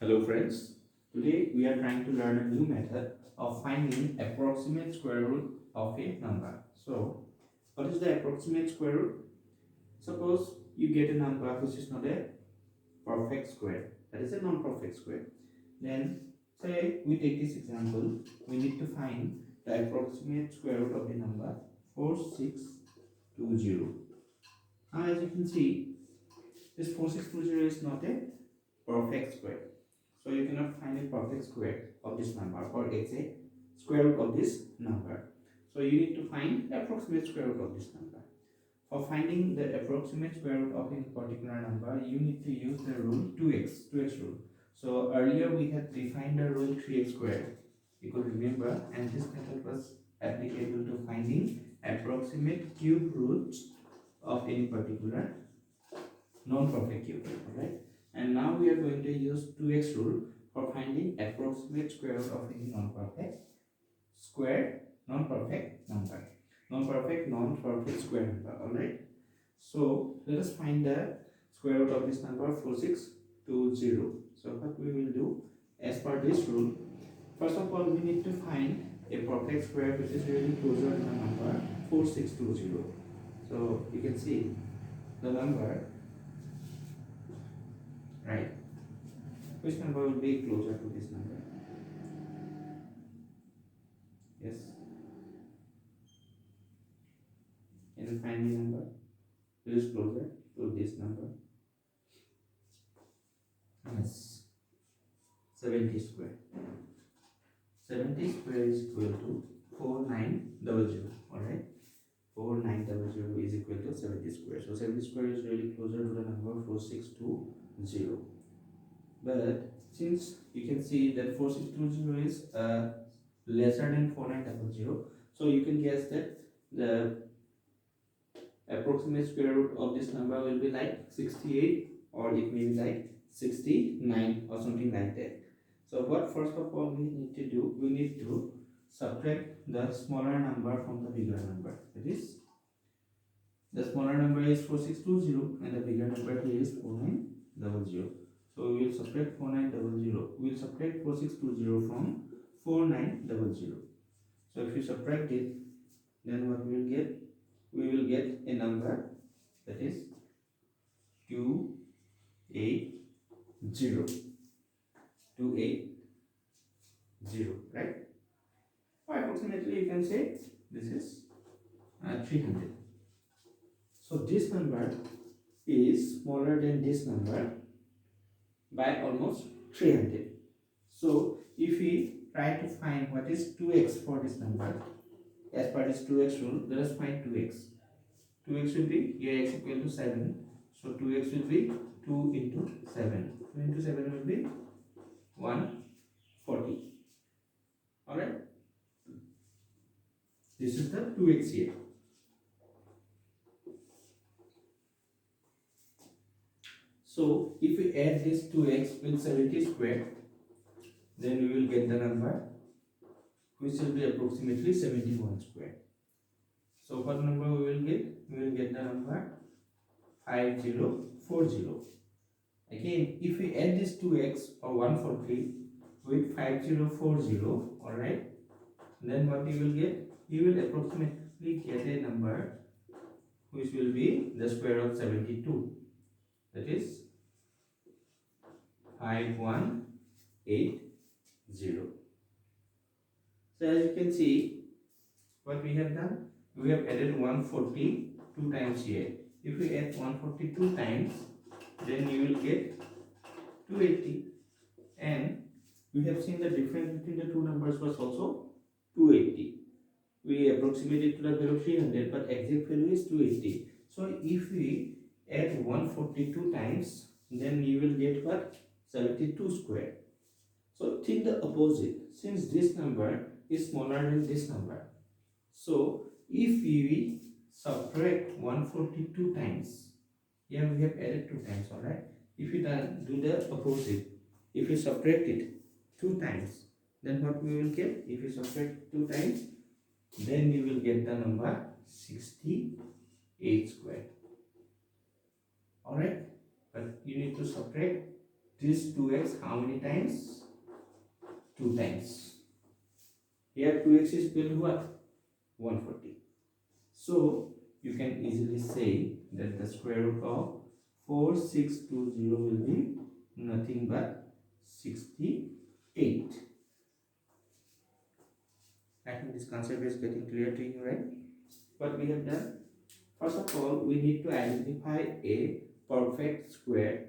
Hello friends, today we are trying to learn a new method of finding approximate square root of a number. So, what is the approximate square root? Suppose you get a number which is not a perfect square, that is a non-perfect square. Then, say we take this example, we need to find the approximate square root of the number 4620. Now as you can see, this 4620 is not a perfect square. So you cannot find a perfect square of this number, or it's a square root of this number. So you need to find the approximate square root of this number. For finding the approximate square root of a particular number, you need to use the rule 2x rule. So earlier we had defined the rule 3x squared. You could remember, and this method was applicable to finding approximate cube roots of any particular non-perfect cube, right? And now we are going to use 2x rule for finding approximate square root of any non-perfect non-perfect square number. All right. So let us find the square root of this number 4620. So what we will do, as per this rule, first of all we need to find a perfect square which is really closer to the number 4620. So you can see the number, right? Which number will be closer to this number? Yes. Can you find the number which is closer to this number? Yes. 70 square. 70 square is equal to 4900. Alright. 4900 is equal to 70 square. So 70 square is really closer to the number 4620. But since you can see that 4620 is lesser than 4900, so you can guess that the approximate square root of this number will be like 68, or it may be like 69 or something like that. So what first of all we need to do, we need to subtract the smaller number from the bigger number. That is, the smaller number is 4620 and the bigger number here is 4900. So we will subtract 4900. We will subtract 4620 from 4900. So if you subtract it, then what we will get? We will get a number that is 280. 280, right? Or approximately you can say this is 300. So this number is smaller than this number by almost 300. So if we try to find what is 2x for this number, as per this 2x rule, let us find 2x. 2x will be, here x equal to 7. So 2x will be 2 into 7. 2 into 7 will be 140. Alright. This is the 2x here. So if we add this 2x with 70 square, then we will get the number which will be approximately 71 square. So what number we will get? We will get the number 5040. Again, if we add this 2x or 140 with 5040, alright, then what you will get? You will approximately get a number which will be the square of 72. That is 5180. So as you can see, what we have done, we have added 140 two times here. If we add 142 times, then you will get 280. And we have seen the difference between the two numbers was also 280. We approximated to the value 300, but exact value is 280. So if we add 142 times, then you will get what? 72 square. So think the opposite. Since this number is smaller than this number, so if we subtract 142 times, here we have added 2 times, alright. If you do the opposite, if you subtract it 2 times, then what we will get? If you subtract 2 times, then you will get the number 68 square. Alright, but you need to subtract this 2x how many times? 2 times. Here 2x is equal to what? 140. So you can easily say that the square root of 4620 will be nothing but 68. I think this concept is getting clear to you, right? What we have done? First of all, we need to identify a perfect square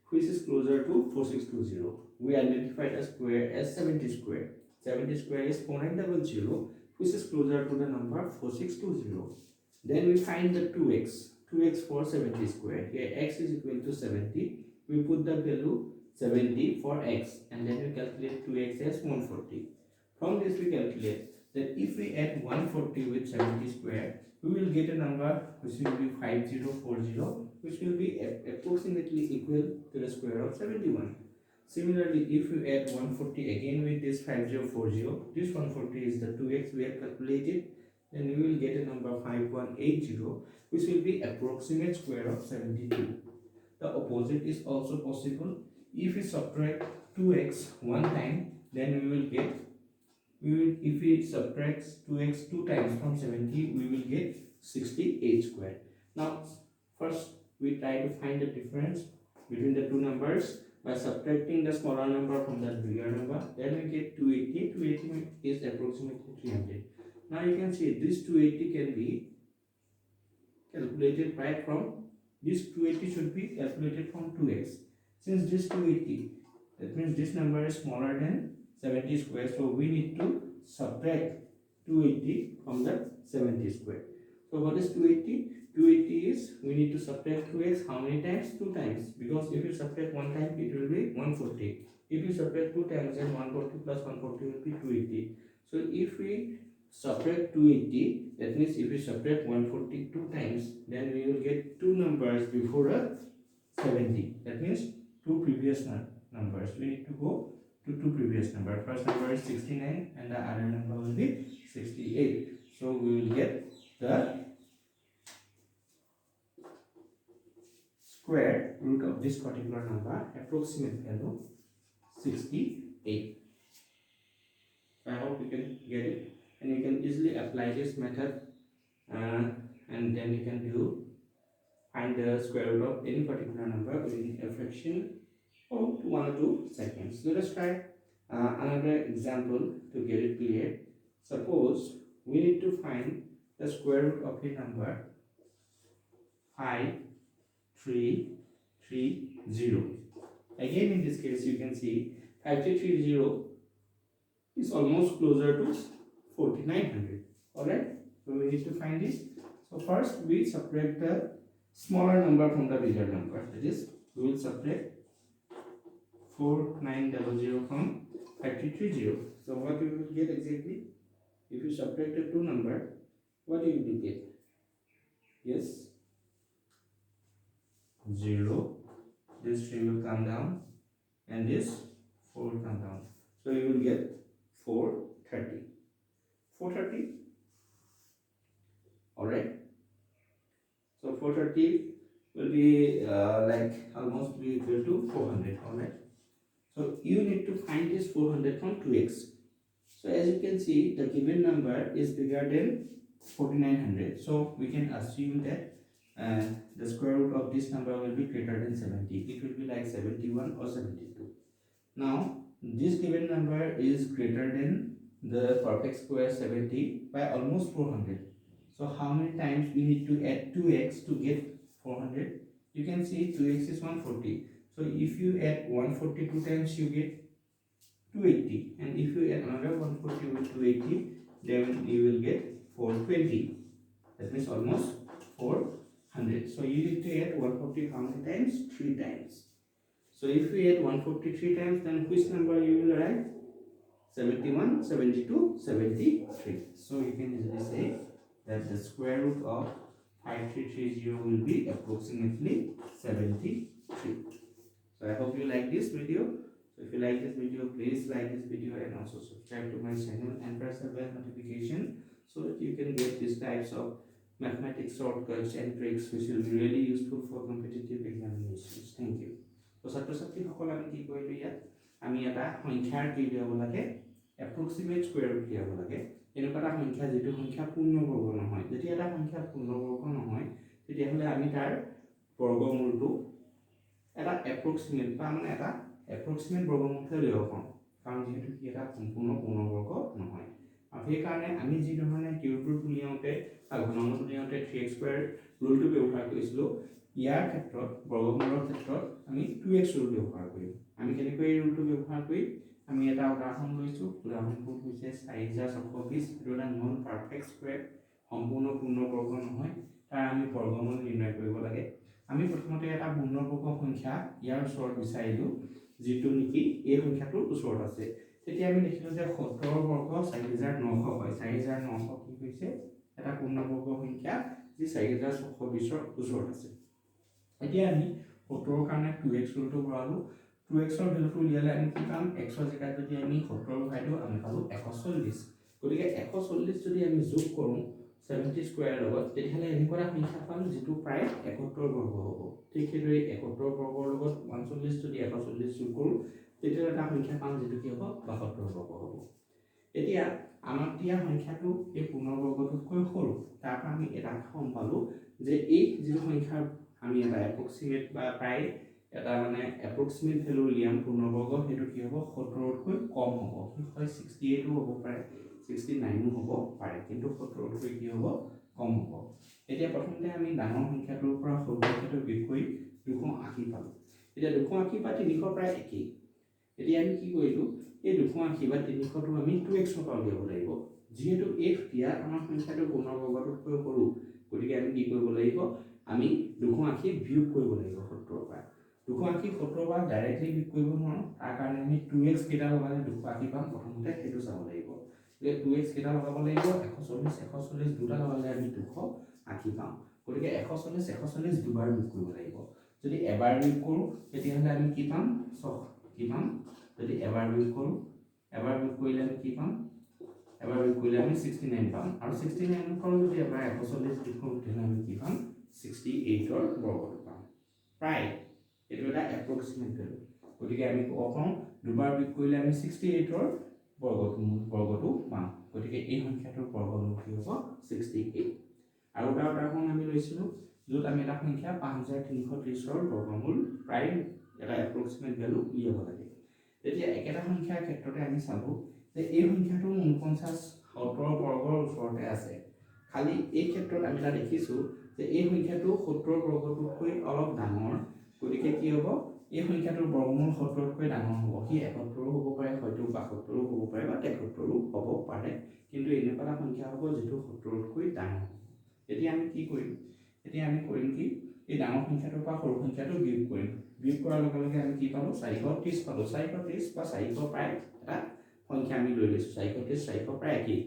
which is closer to 4620. We identified a square as 70 square. 70 square is 4900, which is closer to the number 4620. Then we find the 2x. 2x for 70 square. Here x is equal to 70. We put the value 70 for x and then we calculate 2x as 140. From this we calculate that if we add 140 with 70 square, we will get a number which will be 5040, which will be approximately equal to the square of 71. Similarly, if you add 140 again with this 5040, this 140 is the 2x we have calculated, then we will get a number 5180, which will be approximate square of 72. The opposite is also possible. If we subtract 2x one time, then we will get if we subtract 2x 2 times from 70, we will get 68 square. Now, first we try to find the difference between the two numbers by subtracting the smaller number from the bigger number. Then we get 280. 280 is approximately 300. Now you can see this 280 can be calculated right from this 280 should be calculated from 2x. Since this 280, that means this number is smaller than 70 square, so we need to subtract 280 from the 70 square. So what is 280? 280 is we need to subtract 2x how many times? 2 times, because if you subtract 1 time it will be 140. If you subtract 2 times, then 140 plus 140 will be 280. So if we subtract 280, that means if we subtract 140 2 times, then we will get two numbers before a 70. That means two previous numbers. We need to go to two previous number. First number is 69 and the other number will be 68. So we will get the square root of this particular number, approximate value 68. I hope you can get it, and you can easily apply this method and then you can find the square root of any particular number within a fraction of 1 or 2 seconds. Let us try another example to get it clear. Suppose we need to find the square root of a number 5330. Again, in this case, you can see 5330 is almost closer to 4900. Alright, so we need to find this. So first we subtract the smaller number from the bigger number. That is, we will subtract 4900 from 5330. So what we will get exactly? If you subtract the two number, what you will get? Yes, 0. This 3 will come down and this 4 will come down. So you will get 430. 430. Alright. So 430 will be like almost be equal to 400. Alright. So you need to find this 400 from 2x. So as you can see, the given number is bigger than 4900. So we can assume that the square root of this number will be greater than 70. It will be like 71 or 72. Now this given number is greater than the perfect square 70 by almost 400. So how many times we need to add 2x to get 400? You can see 2x is 140. So if you add 142 times, you get 280. And if you add another 140 with 280, then you will get 420. That means almost 400. So you need to add 140 how many times? 3 times. So if we add 143 times, then which number you will write? 71, 72, 73. So you can easily say that the square root of 5330 will be approximately 73. So I hope you like this video. So if you like this video, please like this video and also subscribe to my channel and press the bell notification so that you can get these types of mathematics shortcuts and tricks which will be really useful for competitive examinations. Thank you. তো ছাত্ৰ ছাত্ৰীসকল আমি কি কৰিলোঁ ইয়াত আমি এটা সংখ্যাৰ কি উলিয়াব লাগে এপ্ৰক্সিমেট স্কুৱেৰ ৰুট উলিয়াব লাগে এনেকুৱা এটা সংখ্যা যিটো সংখ্যা পূৰ্ণবৰ্গ নহয় যদি এটা সংখ্যা পূৰ্ণবৰ্গ নহয় তেতিয়াহ'লে আমি তাৰ বৰ্গমূলটো এটা এপ্ৰক্সিমেট বা মানে এটা এপ্ৰক্সিমেট বৰ্গমূলহে উলিয়াব পাৰোঁ কাৰণ যেহেতু কি এটা সম্পূৰ্ণ পূৰ্ণবৰ্গ নহয় আৰু সেইকাৰণে আমি যি ধৰণে কিউব ৰুট উলিয়াওঁতে বা ঘনমূল উলিয়াওঁতে 3x স্কুৱেৰ ৰুলটো ব্যৱহাৰ কৰিছিলোঁ ইয়াৰ ক্ষেত্ৰত বৰ্গমূলৰ ক্ষেত্ৰত আমি 2x ৰুল ব্যৱহাৰ কৰিম আমি কেনেকৈ এই ৰুলটো ব্যৱহাৰ কৰিম আমি এটা উদাহৰণ লৈছোঁ উদাহৰণটো হৈছে 4620 এইটো এটা নন পাৰফেক্ট স্কুৱেৰ সম্পূৰ্ণ পূৰ্ণবৰ্গ নহয় তাৰ আমি বৰ্গমূল নিৰ্ণয় কৰিব লাগে আমি প্ৰথমতে এটা পূৰ্ণবৰ্গ সংখ্যা ইয়াৰ ওচৰত বিচাৰিলোঁ যিটো নেকি এই সংখ্যাটোৰ ওচৰত আছে তেতিয়া আমি দেখিলোঁ যে 17 বৰ্গ 4900 হয় 4900 কি হৈছে এটা পূৰ্ণবৰ্গ সংখ্যা যি 4620 ৰ ওচৰত আছে এতিয়া আমি 17 ৰ কাৰণে 2x ৰুলটো ভৰালোঁ 2x ৰ ভ্যালুটো উলিয়ালে আমি কি পাম x ৰ জেগাত যদি আমি 17 ভৰাই দিওঁ আমি পালোঁ 140 গতিকে 140 যদি আমি যোগ কৰোঁ 70 স্কয়াৰ লগত তেতিয়াহ'লে এনেকুৱা এটা সংখ্যা পাম যেটো প্ৰায় 71 বৰ্গ হ'ব ঠিক সেইদৰে 71 বৰ্গৰ লগত 140 যদি 140 যোগ কৰোঁ তেতিয়া এটা সংখ্যা পাম যেটো কি হ'ব 72 বৰ্গ হ'ব এতিয়া আমাক দিয়া সংখ্যাটো এই পূৰ্ণবৰ্গটোতকৈ সৰু তাৰ পৰা আমি এটা গম পালোঁ যে এই যিটো সংখ্যা আমি এটা এপ্ৰক্সিমেট বা প্ৰায় এটা মানে এপ্ৰক্সিমেট ভ্যালু উলিয়াম পূৰ্ণবৰ্গ সেইটো কি হ'ব 17 তকৈ কম হ'ব কি হয় 68 হ'ব পাৰে 69 হ'ব পাৰে কিন্তু 17 তকৈ কি হ'ব কম হ'ব এতিয়া প্ৰথমতে আমি ডাঙৰ সংখ্যাটোৰ পৰা সৰু সংখ্যাটো বিয়োগ কৰি 280 পালোঁ এতিয়া 280 বা 300 প্ৰায় একেই এতিয়া আমি কি কৰিলোঁ এই 280 বা 300 টো আমি 2x ৰ পৰা উলিয়াব লাগিব যেহেতু f দিয়া আমাৰ সংখ্যাটো পূৰ্ণবৰ্গটোতকৈ সৰু গতিকে আমি কি কৰিব লাগিব আমি 280 বিয়োগ কৰিব লাগিব 70 ৰ পৰা 280 70 পৰা ডাইৰেক্টলি বিয়োগ কৰিব নোৱাৰোঁ তাৰ কাৰণে আমি 2x কেইটা লগালে 280 পাম প্ৰথমতে সেইটো চাব লাগিব গতিকে 2x কেইটা লগাব লাগিব 140 দুটা লগালে আমি 280 পাম গতিকে 140 দুবাৰ বিয়োগ কৰিব লাগিব যদি এবাৰ বিয়োগ কৰোঁ তেতিয়াহ'লে আমি কি পাম কি পাম যদি এবাৰ বিয়োগ কৰোঁ এবাৰ বিয়োগ কৰিলে আমি কি পাম এবাৰ বিয়োগ কৰিলে আমি 69 পাম আৰু 69 ৰ পৰা যদি এবাৰ 140 বিয়োগ কৰোঁ তেতিয়াহ'লে আমি কি পাম 68 ৰ বৰ্গটো পাম প্ৰায় এইটো এটা এপ্ৰক্সিমেট ভ্যালু গতিকে আমি ক'ব পাৰোঁ দুবাৰ বিয়োগ কৰিলে আমি 68 ৰ বৰ্গটো পাম গতিকে এই সংখ্যাটোৰ বৰ্গমূল কি হ'ব 68 আৰু এটা উদাহৰণ আমি লৈছিলোঁ য'ত আমি এটা সংখ্যা 5330 ৰ বৰ্গমূল প্ৰায় এটা এপ্ৰক্সিমেট ভ্যালু উলিয়াব লাগে তেতিয়া একেটা সংখ্যাৰ ক্ষেত্ৰতে আমি চালোঁ যে এই সংখ্যাটো 49 70 বৰ্গৰ ওচৰতে আছে খালি এই ক্ষেত্ৰত আমি এটা দেখিছোঁ যে এই সংখ্যাটো 70 বৰ্গটোতকৈ অলপ ডাঙৰ গতিকে কি হ'ব এই সংখ্যাটোৰ বৰ্গমূল 70 তকৈ ডাঙৰ হ'ব কি 71 হ'ব পাৰে হয়তো 72 হ'ব পাৰে বা 73 হ'ব পাৰে কিন্তু এনেকুৱা এটা সংখ্যা হ'ব যেটো 70 তকৈ ডাঙৰ এতিয়া আমি কি কৰিম এতিয়া আমি কৰিম কি এই ডাঙৰ সংখ্যাটোৰ পৰা সৰু সংখ্যাটো বিয়োগ কৰিম বিয়োগ কৰাৰ লগে লগে আমি কি পালোঁ 430 পালোঁ 430 বা 400 প্ৰায় এটা সংখ্যা আমি লৈ লৈছোঁ 430 400 প্ৰায় একেই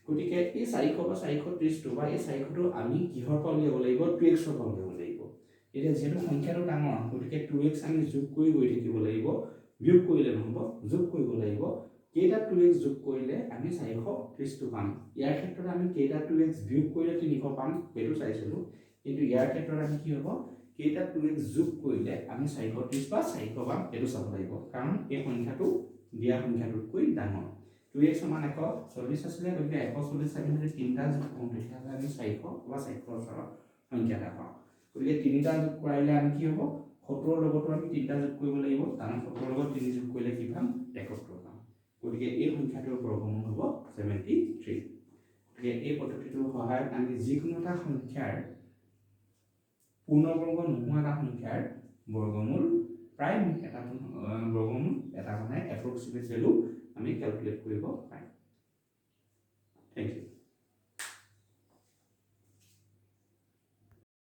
গতিকে এই 400 বা 430 টো বা এই 400 টো আমি কিহৰ পৰা উলিয়াব লাগিব 2x ৰ পৰা উলিয়াব লাগিব এতিয়া যেহেতু সংখ্যাটো ডাঙৰ গতিকে 2x আমি যোগ কৰি গৈ থাকিব লাগিব বিয়োগ কৰিলে নহ'ব যোগ কৰিব লাগিব কেইটা 2x যোগ কৰিলে আমি 430 টো পাম ইয়াৰ ক্ষেত্ৰত আমি কেইটা 2x বিয়োগ কৰিলে 300 পাম সেইটো চাইছিলোঁ কিন্তু ইয়াৰ ক্ষেত্ৰত আমি কি হ'ব কেইটা 2x যোগ কৰিলে আমি 430 বা 400 পাম সেইটো চাব লাগিব কাৰণ এই সংখ্যাটো দিয়া সংখ্যাটোতকৈ ডাঙৰ 2x সমান 140 আছিলে গতিকে 140 আমি যদি তিনিটা যোগ কৰোঁ তেতিয়াহ'লে আমি 400 বা 400 ওচৰৰ সংখ্যা এটা পাওঁ গতিকে তিনিটা যোগ কৰাইলে আমি কি হ'ব 70 লগতো আমি তিনিটা যোগ কৰিব লাগিব কাৰণ 70 লগত 3 যোগ কৰিলে কি পাম 71 পাম গতিকে এই সংখ্যাটোৰ বৰ্গমূল হ'ব 73 গতিকে এই পদ্ধতিটোৰ সহায়ত আমি যিকোনো এটা সংখ্যাৰ পূৰ্ণবৰ্গ নোহোৱা এটা সংখ্যাৰ বৰ্গমূল প্ৰায় এটা বৰ্গমূল এটা মানে এপ্ৰক্সিমেট ভ্যালু আমি ক্যালকুলেট কৰিব পাৰিম। Thank you.